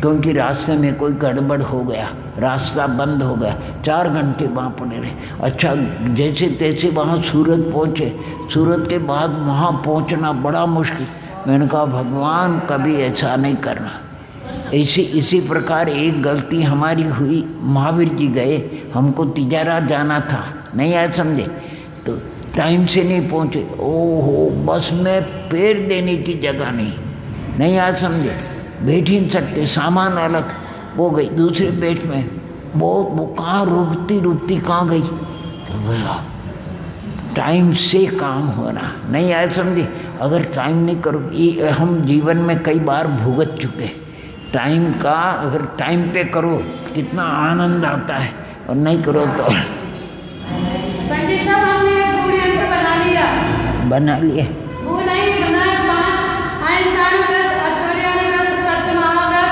क्योंकि रास्ते में कोई गड़बड़ हो गया, रास्ता बंद हो गया। 4 घंटे वहाँ पड़े रहे। अच्छा, जैसे तैसे वहाँ सूरत पहुँचे। सूरत के बाद वहाँ पहुँचना बड़ा मुश्किल। मैंने कहा भगवान कभी ऐसा नहीं करना। इसी प्रकार एक गलती हमारी हुई। महावीर जी गए, हमको तिजारा जाना था, नहीं आया समझे, तो टाइम से नहीं पहुँचे। ओहो, बस में पैर देने की जगह नहीं आया समझे, बैठ ही नहीं सकते, सामान अलग। वो गई दूसरे बेट में, वो कहाँ रुकती कहाँ गई। तो भैया टाइम से काम होना, नहीं आया समझे। अगर टाइम नहीं करो, ये हम जीवन में कई बार भुगत चुके। टाइम का अगर टाइम पे करो कितना आनंद आता है, और नहीं करो तो। पंडित साहब हमने एक गौड़ी यंत्र बना लिया। वो नहीं बनाया 5 अहिंसाणु व्रत, अचौर्याणु व्रत, सत्य महाव्रत,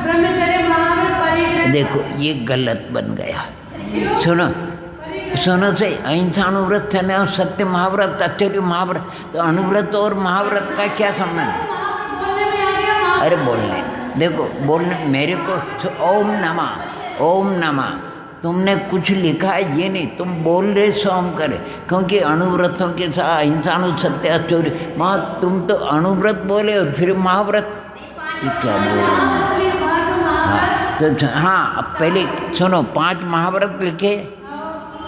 ब्रह्मचर्य महाव्रत, परिग्रह। देखो ये गलत बन गया। सुनो से अहिंसाणु व्रत है ना, सत्य महाव्रत, आचार्य महाव्रत, तो अनुव्रत और महाव्रत का क्या संबंध? अरे बोलने देखो, बोलने मेरे को ओम नमः तुमने कुछ लिखा है ये नहीं, तुम बोल रहे सोम करे, क्योंकि अनुव्रतों के साथ अहिंसाणु सत्य आचार्य माँ, तुम तो अनुव्रत बोले और फिर महाव्रत क्या बोले? हाँ तो हाँ, अब पहले सुनो, 5 महाव्रत लिखे।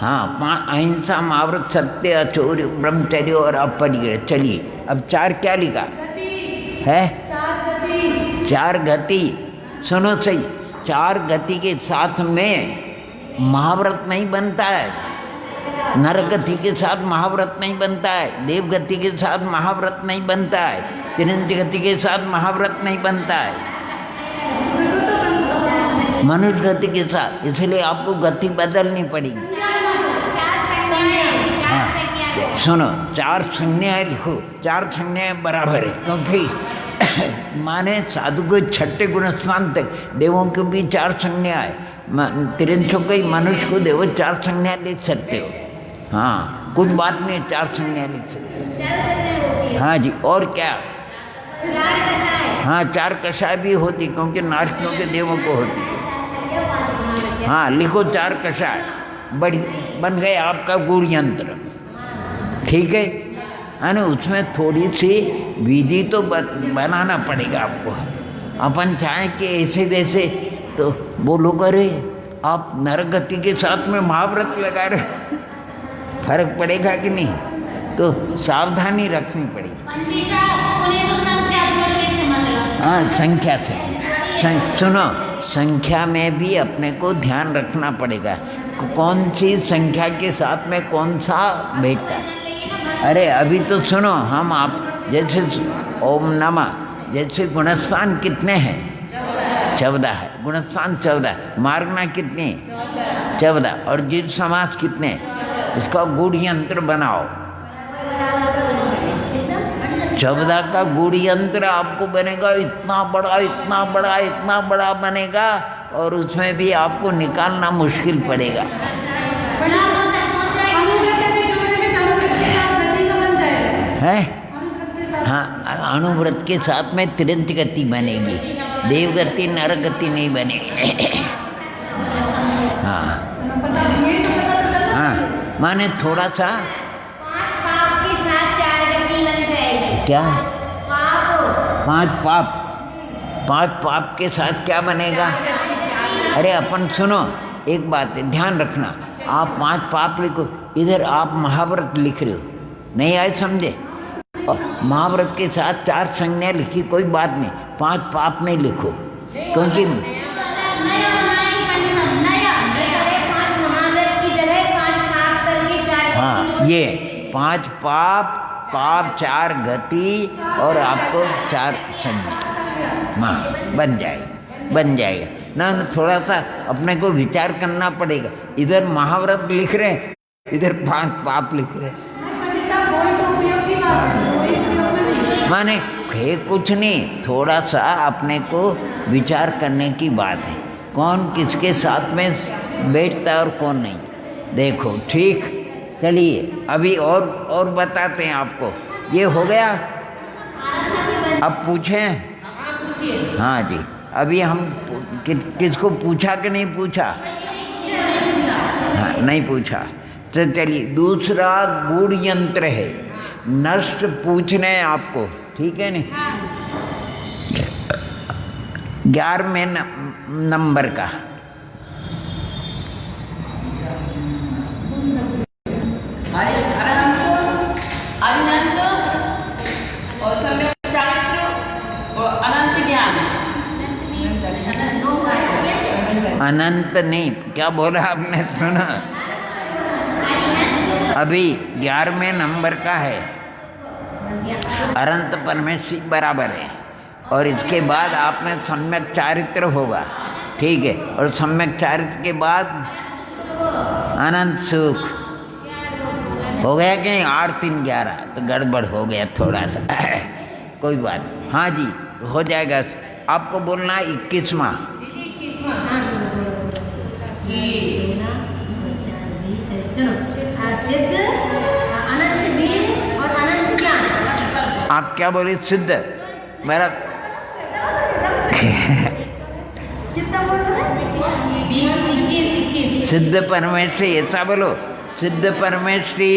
हाँ, 5 अहिंसा महाव्रत, सत्य आचार्य, ब्रह्मचर्य और अपरिग्रह। चलिए अब 4 क्या लिखा है? 4 गति। सुनो सही, 4 गति के साथ में महाव्रत नहीं बनता है, नरगति के साथ महाव्रत नहीं बनता है, देवगति के साथ महाव्रत नहीं बनता है, तिरंज गति के साथ महाव्रत नहीं बनता है, मनुष्य गति के साथ। इसलिए आपको गति बदलनी पड़ेगी। सुनो, 4 संज्ञाएं लिखो, 4 संज्ञाएं बराबर है, क्योंकि माने साधु को छठे गुणस्थान तक देवों के भी 4 संज्ञाएं, तिरंजों को मनुष्य को देवो 4 संज्ञाएं लिख सकते हो। हाँ, कुछ बात नहीं, 4 संज्ञाएं लिख सकते हो। हाँ जी, और क्या? हाँ, 4 कषाय भी होती, क्योंकि नारकियों के देवों को होती। हाँ, लिखो 4 कषाय, बड़ी बन गए आपका गुड़ यंत्र। ठीक है ना? उसमें थोड़ी सी विधि तो बनाना पड़ेगा आपको। अपन चाहें कि ऐसे वैसे तो बोलो, करे आप नरगति के साथ में महाव्रत लगा रहे, फर्क पड़ेगा कि नहीं? तो सावधानी रखनी पड़ेगी। हाँ, संख्या से सुनो, संख्या में भी अपने को ध्यान रखना पड़ेगा, कौन सी संख्या के साथ में कौन सा बैठता। अरे अभी तो सुनो, हम आप जैसे ओम नमः, जैसे गुणस्थान कितने हैं? 14 है, गुणस्थान 14, मार्गना कितने? 14, और जीव समास कितने? इसका गुड़ यंत्र बनाओ। 14 का गुड़ यंत्र आपको बनेगा, इतना बड़ा इतना बड़ा इतना बड़ा बनेगा, और उसमें भी आपको निकालना मुश्किल पड़ेगा। है? हाँ, अनुव्रत के साथ में तिरंज गति बनेगी, देवगति नरगति नहीं बनेगी। हाँ हाँ, माने थोड़ा सा 5 पाप के साथ 4 गति बन जाएगी। क्या? पाप। 5 पाप के साथ क्या बनेगा? अरे अपन सुनो, एक बात है, ध्यान रखना, आप 5 पाप लिखो, इधर आप महाव्रत लिख रहे हो, नहीं आए समझे? महाव्रत के साथ 4 संज्ञा लिखी, कोई बात नहीं, 5 पाप नहीं लिखो, क्योंकि हाँ, ये 5 पाप 4 गति और आपको 4 संज्ञा, हाँ, बन जाएगा ना। थोड़ा सा अपने को विचार करना पड़ेगा, इधर महाव्रत लिख रहे, इधर 5 पाप लिख रहे, माने है कुछ नहीं, थोड़ा सा अपने को विचार करने की बात है, कौन किसके साथ में बैठता है और कौन नहीं। देखो, ठीक, चलिए अभी और बताते हैं आपको। ये हो गया, अब पूछें? हाँ जी, अभी हम किसको पूछा कि नहीं पूछा? हाँ, नहीं पूछा। तो चलिए, दूसरा गुड़ यंत्र है, नष्ट पूछने हैं आपको, ठीक है नहीं? 11वें नंबर का अनंत और सम्यक चारित्र और अनंत ज्ञान। अनंत नहीं, क्या बोला आपने? सुना? अभी 11वें नंबर का है, अनंत परमेश्वर बराबर है, और इसके बाद आप में सम्यक चारित्र होगा, ठीक है? और सम्यक चारित्र के बाद अनंत सुख हो गया कि नहीं? 8 3 11, तो गड़बड़ हो गया थोड़ा सा, कोई बात नहीं। हाँ जी, हो जाएगा। आपको बोलना 21वां। सिद्ध, अनंत वीर और अनंत ज्ञान। आप क्या बोले? सिद्ध, मेरा सिद्ध परमेश्वरी, ऐसा बोलो, सिद्ध परमेश्वरी,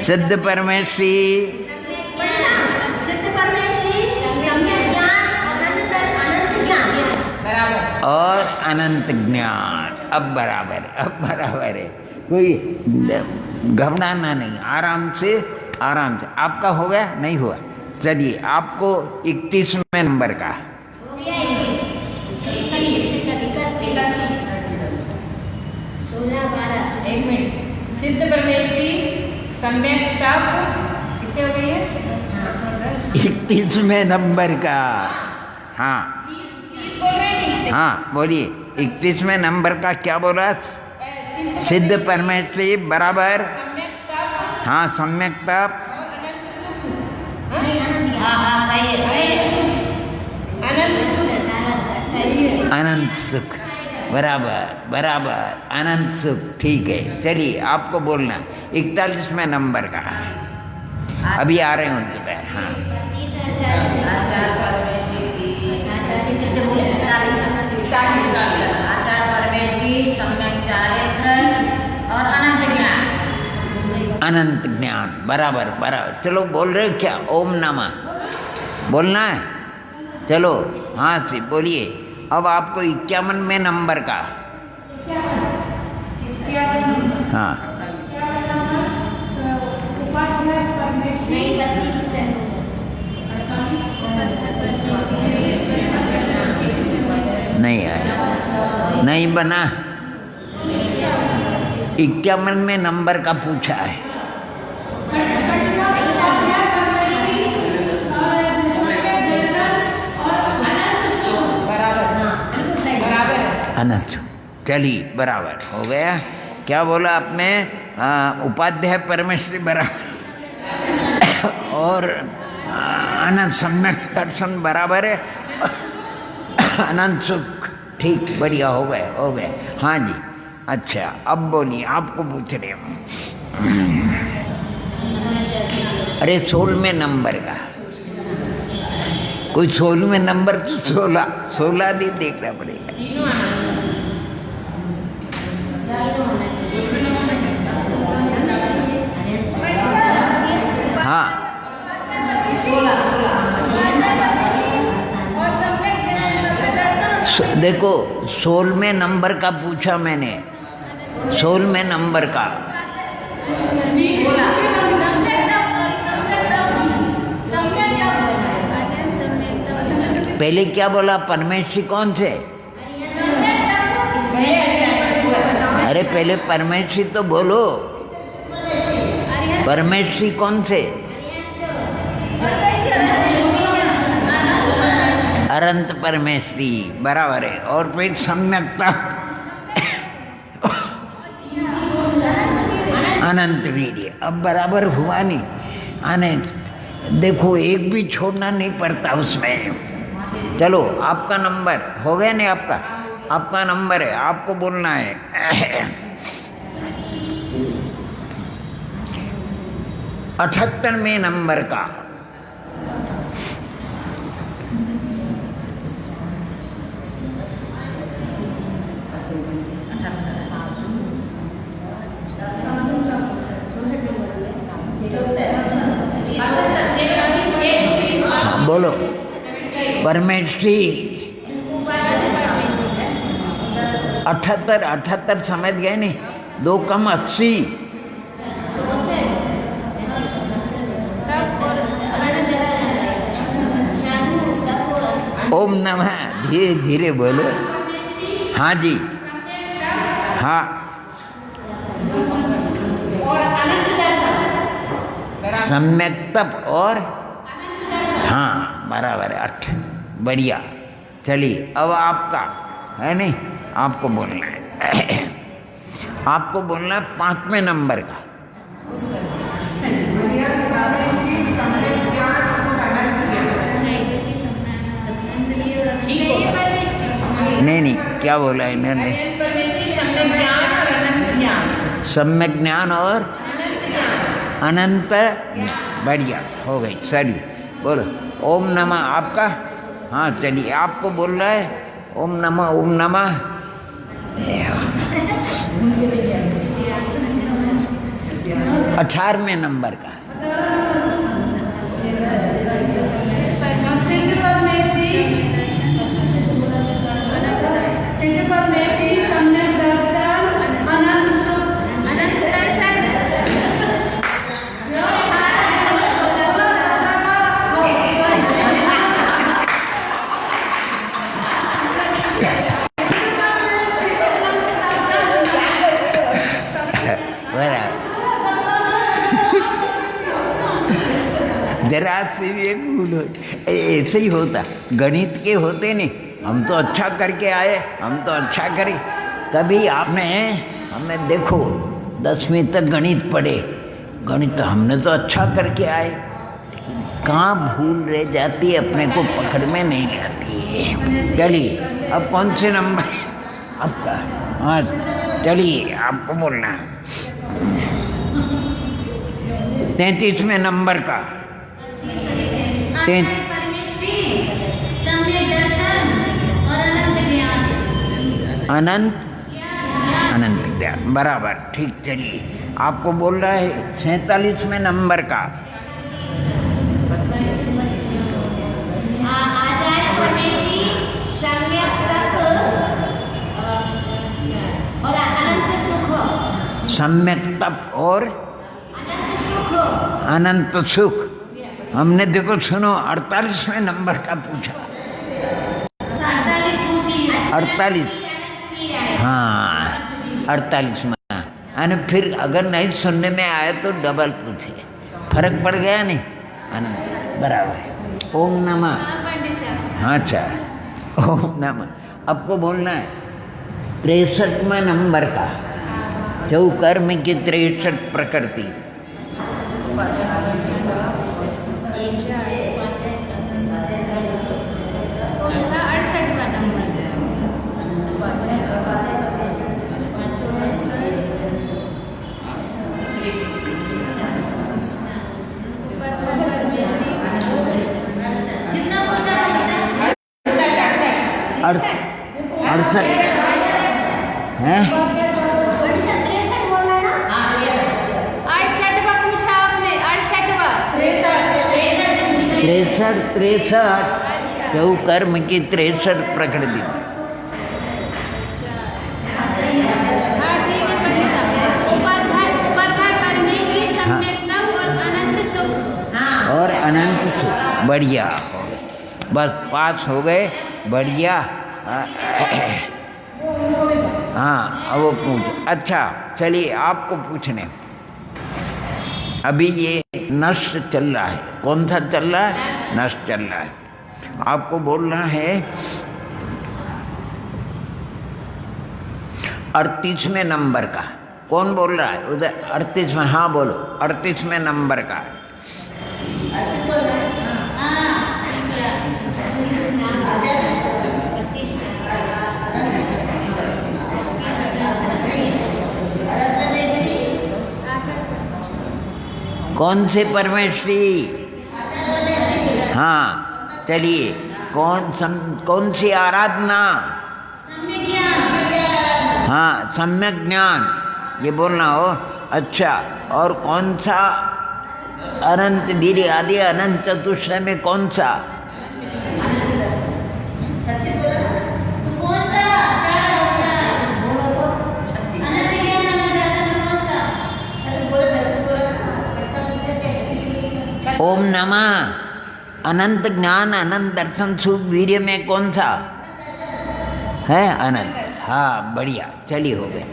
सिद्ध परमेश्वरी, और अनंत ज्ञान। अब बराबर है, कोई घबराना नहीं, आराम से आपका हो गया? नहीं हुआ? चलिए, आपको 31वें नंबर का एक मिनट। सिद्ध परमेष्ठी सम्यक तप कितने हो गई है? 31वें नंबर का। हाँ 30 बोल रहे हैं। हाँ बोलिए, 31वें नंबर का क्या बोला? सिद्ध परमेष्ठी बराबर। सम्यक तप हाँ सम्यक तप और अनंत सुख। हाँ सही है अनंत सुख। अनंत सुख बराबर बराबर, अनंत सुख। ठीक है, चलिए आपको बोलना 41वें नंबर का। अभी आ रहे हैं उनके पे। हाँ आचार परमेष्ठी सम्यक चारित्र और अनंत ज्ञान। अनंत ज्ञान बराबर बराबर। चलो बोल रहे हो क्या? ओम नमः बोलना है। चलो हाँ से बोलिए। अब आपको 51वें नंबर का। हाँ नहीं आया, नहीं बना। 51वें नंबर का पूछा है। अनंत। चलिए बराबर हो गया। क्या बोला आपने? उपाध्याय परमेश्वरी बराबर और अनंत सम्यक दर्शन बराबर है। अनंत सुख। ठीक, बढ़िया, हो गए हो गए। हाँ जी, अच्छा अब बोलिए, आपको पूछ रहे हम। अरे 16वें नंबर का कोई 16वें नंबर तो 16 नहीं देखना पड़ेगा। हाँ देखो 16वें नंबर का पूछा मैंने, 16वें नंबर का। पहले क्या बोला? परमेश्वरी कौन से? अरे पहले परमेश्वरी तो बोलो। परमेश्वरी कौन से? अनंत परमेश्वरी बराबर है। और फिर सम्यकता अनंत वीर्य। अब बराबर हुआ नहीं आने। देखो एक भी छोड़ना नहीं पड़ता उसमें। चलो आपका नंबर हो गया नहीं? आपका नंबर है, आपको बोलना है। 78वें नंबर का। बोलो परमेश्वरी। 78 समझ गए नहीं? 2 कम 80। ओम नमः। धीरे धीरे बोलो। हाँ जी, हाँ सम्यक तप और हाँ बराबर है 8। बढ़िया। चलिए अब आपका है नहीं, आपको बोलना है। आपको बोलना है 5वें नंबर का। नहीं क्या बोला इन्होंने? सम्यक ज्ञान और अनंत ज्ञान। बढ़िया हो गई। सही बोलो। ओम नमः आपका। हाँ चलिए आपको बोलना है ओम नमः। ओम नमः 18वें नंबर का। हाथ से भी एक भूल हो, ऐसे ही होता। गणित के होते नहीं, हम तो अच्छा करके आए, हम तो अच्छा करें। कभी आपने हमें देखो 10वीं तक गणित पढ़े, गणित हमने तो अच्छा करके आए, कहाँ भूल रह जाती है, अपने को पकड़ में नहीं आती है। चलिए अब कौन से नंबर आपका? हाँ चलिए आपको बोलना है 33वें नंबर का। अनंत अनंत ज्ञान, बराबर, ठीक। चलिए आपको बोल रहा है 47वें नंबर का। आचार्य परमेष्टि सम्यक तप और अनंत सुख। सम्यक तप और अनंत सुख। अनंत सुख। हमने देखो सुनो 48वें नंबर का पूछा। 48, हाँ 48 में। यानी फिर अगर नहीं सुनने में आया तो डबल पूछे, फर्क पड़ गया नहीं। अनंत बराबर। ओम नमः। अच्छा ओम नमः। आपको बोलना है 63वें नंबर का। चौकर्म की 63 प्रकृति। अड़सठ है। 68वां पूछा आपने, 68वां 63 चौकर्म की 63 प्रकृति। हाँ ठीक है पंडित साहब। उपाध्याय परमेष्टि सम्यक्ता और अनंत सुख। और अनंत सुख, बढ़िया हो गए, बस पास हो गए, बढ़िया। हाँ अब वो पूछ। अच्छा चलिए आपको पूछने, अभी ये नष्ट चल रहा है। कौन सा चल रहा है? नष्ट चल रहा है। आपको बोलना है 38वें नंबर का। कौन बोल रहा है उधर? 38वें, हाँ बोलो 38वें नंबर का। कौन से परमेश्वरी? हाँ चलिए कौन सी आराधना? हाँ सम्यक ज्ञान, ये बोलना हो। अच्छा और कौन सा? अनंत वीर्य आदि अनंत चतुष्टय में कौन सा? ओम नमः। अनंत ज्ञान अनंत दर्शन सुख वीर्य में कौन सा है? अनंत। हाँ बढ़िया, चलिए हो गए।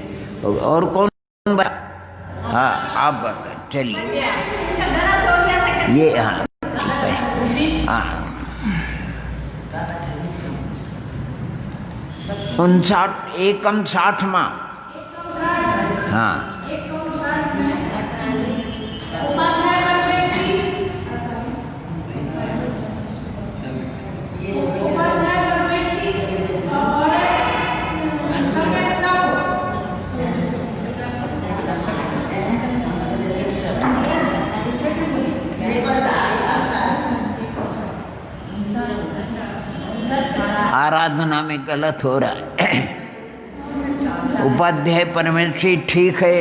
और कौन? हाँ आप चलिए ये, हाँ हाँ 59 एकम 60वां। हाँ आराधना में गलत हो रहा है। उपाध्याय परमेश्वरी ठीक है।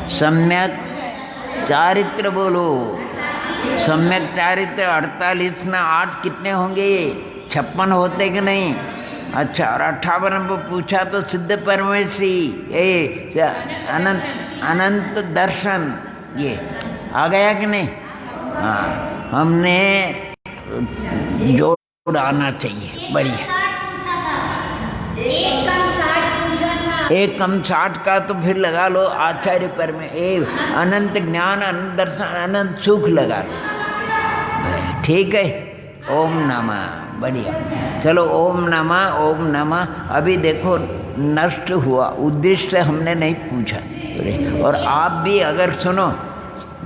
सम्यक चारित्र बोलो। सम्यक चारित्र 48 में 8 कितने होंगे? 56 होते कि नहीं? अच्छा और 58 नंबर पूछा तो सिद्ध परमेश्वरी अनंत अनंत दर्शन, ये आ गया कि नहीं? हाँ हमने जोड़ आना चाहिए। बढ़िया। एकम 60 पूछा था। एक कम 60 का तो फिर लगा लो आचार्य पर में, अनंत ज्ञान अनंत दर्शन अनंत सुख लगा लो। ठीक है, ओम नमः, बढ़िया। चलो ओम नमः। अभी देखो नष्ट हुआ, उद्देश्य हमने नहीं पूछा। और आप भी अगर सुनो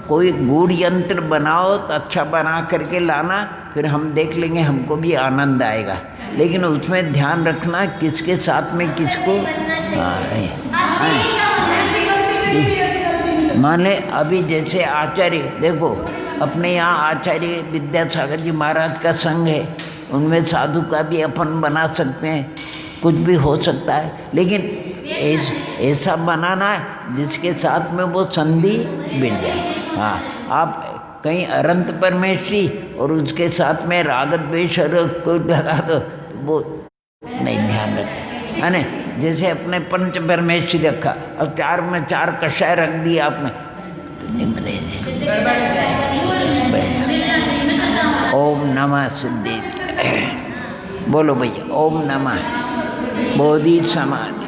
कोई गूढ़ यंत्र बनाओ तो अच्छा बना करके लाना, फिर हम देख लेंगे, हमको भी आनंद आएगा। लेकिन उसमें ध्यान रखना किसके साथ में किसको। मान ले अभी जैसे आचार्य, देखो अपने यहाँ आचार्य विद्यासागर जी महाराज का संघ है, उनमें साधु का भी अपन बना सकते हैं, कुछ भी हो सकता है। लेकिन ऐसा बनाना है जिसके साथ में वो संधि बिन जाए। हाँ, आप कहीं अनंत परमेश्वरी और उसके साथ में राग द्वेष को लगा दो तो वो नहीं ध्यान रखना है ना। जैसे अपने पंच परमेश्वरी रखा, अब 4 में 4 कषाय रख दिया आपने तो नहीं बनेगा। ओम नमः सिद्धि, बोलो भैया ओम नमः बोधि समाधि।